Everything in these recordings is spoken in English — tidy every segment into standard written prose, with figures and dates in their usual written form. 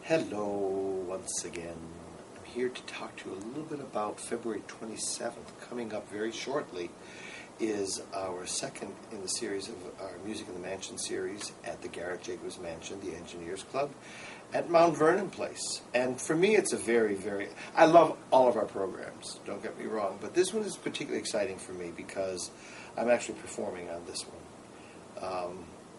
Hello once again. I'm here to talk to you a little bit about February 27th. Coming up very shortly is our second in the series of our Music in the Mansion series at the Garrett Jacobs Mansion, the Engineers Club, at Mount Vernon Place. And for me, it's a I love all of our programs, don't get me wrong, but this one is particularly exciting for me because I'm actually performing on this one.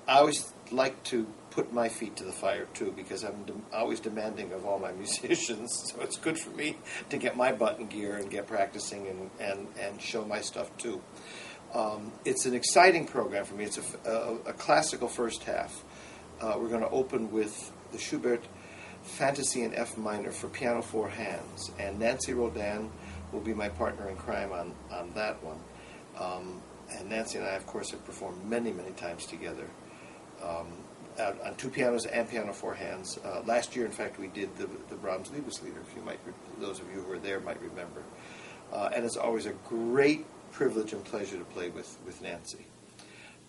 I always like to put my feet to the fire, too, because I'm always demanding of all my musicians, so it's good for me to get my butt in gear and get practicing and show my stuff, too. It's an exciting program for me. It's a classical first half. We're going to open with the Schubert Fantasy in F minor for piano, four hands, and Nancy Roldan will be my partner in crime on that one. And Nancy and I, of course, have performed many, many times together. On two pianos and piano four hands. Last year, in fact, we did the Brahms Liebeslieder. Those of you who were there might remember. And it's always a great privilege and pleasure to play with Nancy.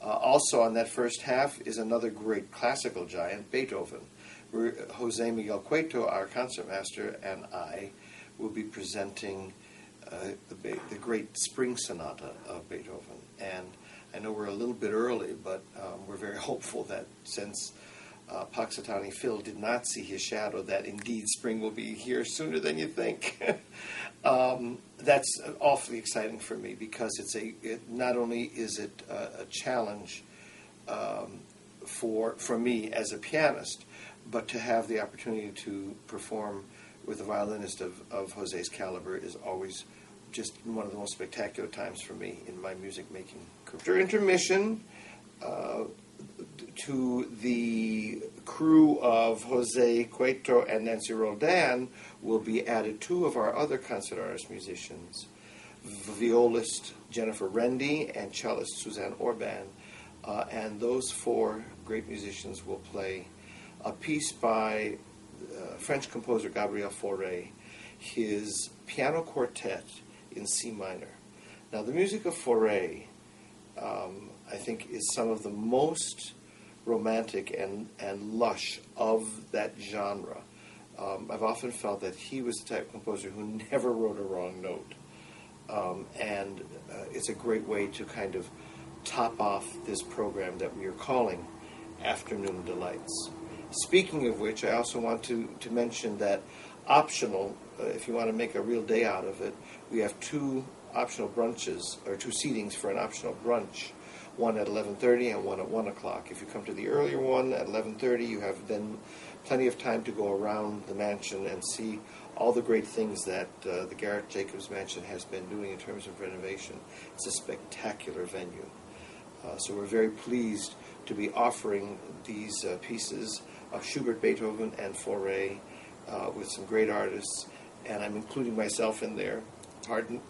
Also on that first half is another great classical giant, Beethoven. Jose Miguel Cueto, our concertmaster, and I will be presenting the great Spring Sonata of Beethoven. And I know we're a little bit early, but we're very hopeful that since Paxatani Phil did not see his shadow, that indeed spring will be here sooner than you think. That's awfully exciting for me because not only is it a challenge for me as a pianist, but to have the opportunity to perform with a violinist of Jose's caliber is always just one of the most spectacular times for me in my music making career. After intermission, to the crew of Jose Cueto and Nancy Roldan will be added two of our other concert artist musicians, violist Jennifer Rendy and cellist Suzanne Orban, and those four great musicians will play a piece by French composer Gabriel Fauré, his piano quartet in C minor. Now, the music of Fauré, I think, is some of the most romantic and lush of that genre. I've often felt that he was the type of composer who never wrote a wrong note. And it's a great way to kind of top off this program that we are calling Afternoon Delights. Speaking of which, I also want to mention that optional, if you want to make a real day out of it, we have two optional brunches, or two seatings for an optional brunch, one at 11:30 and one at 1 o'clock. If you come to the earlier one at 11:30, you have then plenty of time to go around the mansion and see all the great things that the Garrett Jacobs Mansion has been doing in terms of renovation. It's a spectacular venue. So we're very pleased to be offering these pieces of Schubert, Beethoven, and Fauré with some great artists, and I'm including myself in there.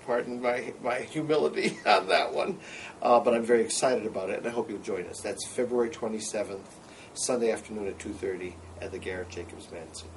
Pardon my humility on that one, but I'm very excited about it, and I hope you'll join us. That's February 27th, Sunday afternoon at 2:30 at the Garrett Jacobs Mansion.